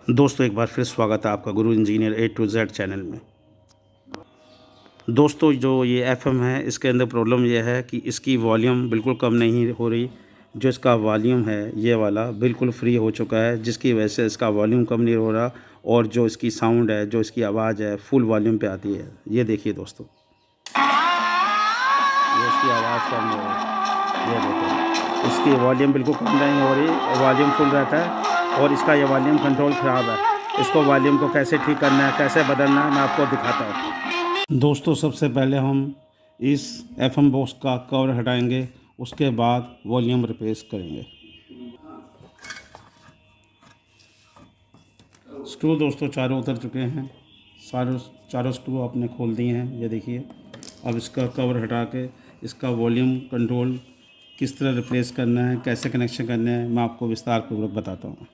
दोस्तों एक बार फिर स्वागत है आपका Guru engineer A to Z channel में। दोस्तों जो ये एफएम है इसके अंदर प्रॉब्लम ये है कि इसकी वॉल्यूम बिल्कुल कम नहीं हो रही। जो इसका वॉल्यूम है ये वाला बिल्कुल फ्री हो चुका है, जिसकी वजह से इसका वॉल्यूम कम नहीं हो रहा और जो इसकी साउंड है, जो इसकी आवाज़ है, फुल वॉल्यूम पे आती है। ये देखिए दोस्तों, ये इसकी आवाज़ कम हो रही है। ये देखो, इसकी वॉल्यूम बिल्कुल कम नहीं हो रही, वॉल्यूम फुल रहता है और इसका ये वॉल्यूम कंट्रोल ख़राब है। इसको वॉल्यूम को कैसे ठीक करना है, कैसे बदलना है, मैं आपको दिखाता हूँ। दोस्तों सबसे पहले हम इस एफएम बॉक्स का कवर हटाएंगे, उसके बाद वॉल्यूम रिप्लेस करेंगे। स्क्रू दोस्तों चारों उतर चुके हैं, चारों स्क्रू आपने खोल दिए हैं। ये देखिए, अब इसका कवर हटा के इसका वॉल्यूम कंट्रोल किस तरह रिप्लेस करना है, कैसे कनेक्शन करना है, मैं आपको विस्तार पूर्वक बताता हूँ।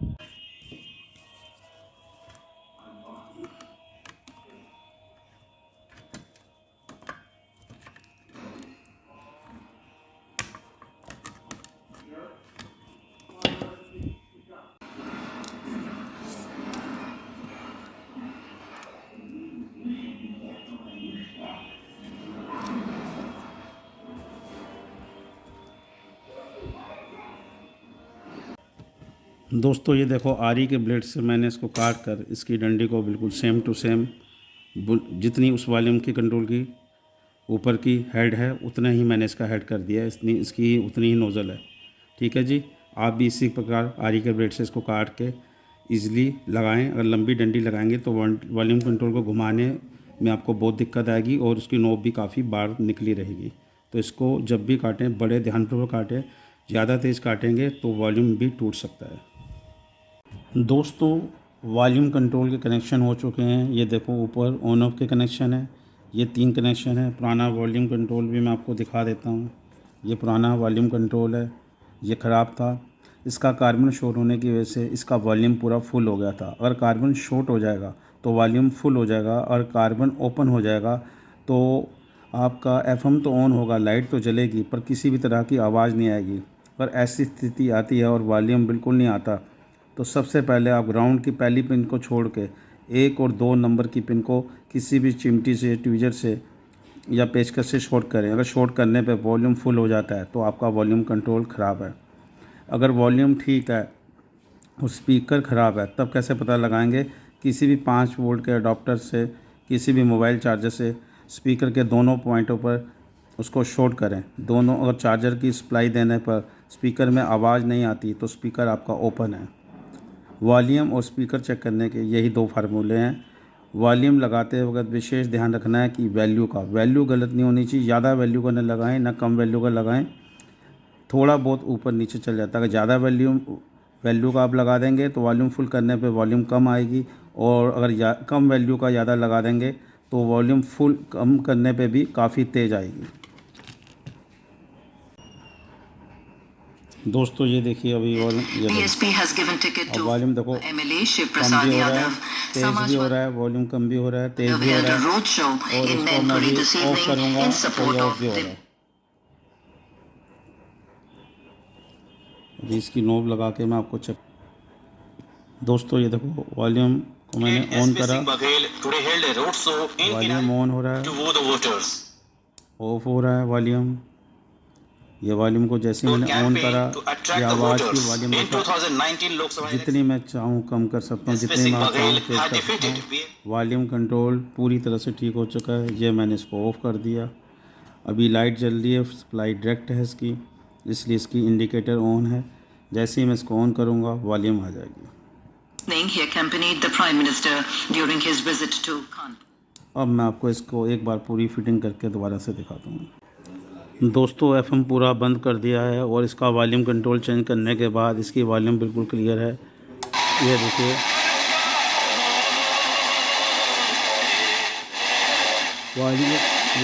दोस्तों ये देखो, आरी के ब्लेड से मैंने इसको काट कर इसकी डंडी को बिल्कुल सेम टू सेम, जितनी उस वॉल्यूम की कंट्रोल की ऊपर की हेड है उतना ही मैंने इसका हेड कर दिया है, इसकी उतनी ही नोज़ल है। ठीक है जी, आप भी इसी प्रकार आरी के ब्लेड से इसको काट के ईज़िली लगाएं। अगर लंबी डंडी लगाएंगे तो वॉल्यूम कंट्रोल को घुमाने में आपको बहुत दिक्कत आएगी और उसकी नोब भी काफ़ी बार निकली रहेगी। तो इसको जब भी काटें बड़े ध्यानपूर्वक काटें, ज़्यादा तेज़ काटेंगे तो वॉल्यूम भी टूट सकता है। दोस्तों वॉल्यूम कंट्रोल के कनेक्शन हो चुके हैं। ये देखो, ऊपर ऑन ऑफ के कनेक्शन है, ये 3 कनेक्शन है। पुराना वॉल्यूम कंट्रोल भी मैं आपको दिखा देता हूँ। ये पुराना वॉल्यूम कंट्रोल है, ये ख़राब था। इसका कार्बन शॉर्ट होने की वजह से इसका वॉल्यूम पूरा फुल हो गया था। अगर कार्बन शॉर्ट हो जाएगा तो वॉल्यूम फुल हो जाएगा, और कार्बन ओपन हो जाएगा तो आपका एफएम तो ऑन होगा, लाइट तो जलेगी, पर किसी भी तरह की आवाज़ नहीं आएगी। अगर ऐसी स्थिति आती है और वॉल्यूम बिल्कुल नहीं आता, तो सबसे पहले आप ग्राउंड की पहली पिन को छोड़ के 1 और 2 नंबर की पिन को किसी भी चिमटी से, ट्वीज़र से या पेचकस से शॉर्ट करें। अगर शॉर्ट करने पे वॉल्यूम फुल हो जाता है तो आपका वॉल्यूम कंट्रोल ख़राब है। अगर वॉल्यूम ठीक है और स्पीकर ख़राब है, तब कैसे पता लगाएंगे? किसी भी 5 वोल्ट के अडॉप्टर से, किसी भी मोबाइल चार्जर से स्पीकर के दोनों पॉइंटों पर उसको शॉर्ट करें। दोनों, अगर चार्जर की सप्लाई देने पर स्पीकर में आवाज़ नहीं आती तो स्पीकर आपका ओपन है। वॉल्यूम और स्पीकर चेक करने के यही 2 फार्मूले हैं। वॉल्यूम लगाते वक्त विशेष ध्यान रखना है कि वैल्यू गलत नहीं होनी चाहिए। ज़्यादा वैल्यू का न लगाएं, ना कम वैल्यू का लगाएं। थोड़ा बहुत ऊपर नीचे चल जाता है। अगर ज़्यादा वैल्यू का आप लगा देंगे तो वॉल्यूम फुल करने पे वॉल्यूम कम आएगी, और अगर कम वैल्यू का ज़्यादा लगा देंगे तो वॉल्यूम फुल कम करने पे भी काफ़ी तेज़ आएगी। दोस्तों ये देखिए, अभी वॉल्यूम वॉल्यूम देखो, कम भी हो रहा है, तेज़ भी हो रहा है, वॉल्यूम कम भी हो रहा है, तेज़ भी हो रहा है, और इसको मैं भी ऑफ करूँगा तो ये ऑफ भी हो रहा है। अभी इसकी नोब लगा के मैं आपको चेक। दोस्तों ये देखो, वॉल्यूम को मैंने ऑन करा, वॉल्यूम ऑन हो रहा है, ऑफ हो रहा है वॉल्यूम। ये वॉल्यूम को जैसे मैंने ऑन करा, ये आवाज़ की वॉल्यूम जितनी मैं चाहूँ कम कर सकता हूँ, जितनी मैं चाहूँ तेज़ कर सकता हूँ। वॉल्यूम कंट्रोल पूरी तरह से ठीक हो चुका है। ये मैंने इसको ऑफ कर दिया। अभी लाइट जल रही है, सप्लाई डायरेक्ट है इसकी, इसलिए इसकी इंडिकेटर ऑन है। जैसे ही मैं इसको ऑन करूँगा वॉल्यूम आ जाएगी। अब मैं आपको इसको एक बार पूरी फिटिंग करके दोबारा से दिखाता हूँ। दोस्तों एफएम पूरा बंद कर दिया है और इसका वॉल्यूम कंट्रोल चेंज करने के बाद इसकी वॉल्यूम बिल्कुल क्लियर है। ये देखिए,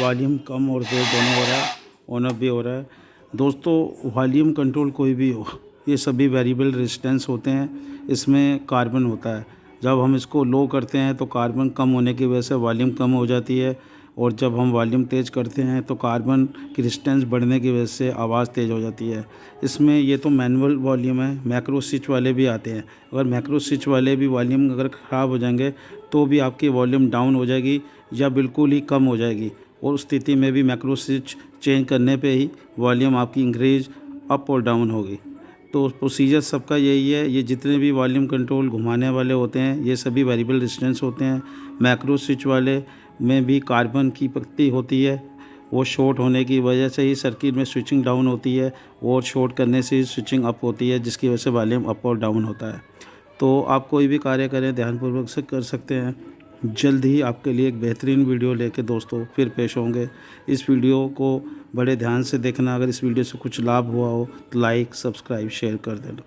वॉल्यूम कम और तेज़ दोनों हो रहा है, ऑन ऑफ भी हो रहा है। दोस्तों वॉल्यूम कंट्रोल कोई भी हो, ये सभी वेरिएबल रेजिस्टेंस होते हैं। इसमें कार्बन होता है, जब हम इसको लो करते हैं तो कार्बन कम होने की वजह से वॉल्यूम कम हो जाती है, और जब हम वॉल्यूम तेज़ करते हैं तो कार्बन की रेजिस्टेंस बढ़ने की वजह से आवाज़ तेज़ हो जाती है। इसमें ये तो मैनुअल वॉल्यूम है, मैक्रो स्विच वाले भी आते हैं। अगर मैक्रो स्विच वाले भी वॉल्यूम अगर ख़राब हो जाएंगे तो भी आपकी वॉल्यूम डाउन हो जाएगी या बिल्कुल ही कम हो जाएगी, और उस स्थिति में भी मैक्रो स्विच चेंज करने पे ही वॉल्यूम आपकी इंक्रीज अप और डाउन होगी। तो प्रोसीजर सबका यही है। ये जितने भी वॉल्यूम कंट्रोल घुमाने वाले होते हैं ये सभी वेरिएबल रेजिस्टेंस होते हैं। मैक्रो स्विच वाले में भी कार्बन की पत्ती होती है, वो शॉर्ट होने की वजह से ही सर्किट में स्विचिंग डाउन होती है, और शॉर्ट करने से ही स्विचिंग अप होती है, जिसकी वजह से वॉल्यूम अप और डाउन होता है। तो आप कोई भी कार्य करें ध्यानपूर्वक से कर सकते हैं। जल्द ही आपके लिए एक बेहतरीन वीडियो लेके दोस्तों फिर पेश होंगे। इस वीडियो को बड़े ध्यान से देखना। अगर इस वीडियो से कुछ लाभ हुआ हो तो लाइक, सब्सक्राइब, शेयर कर देना।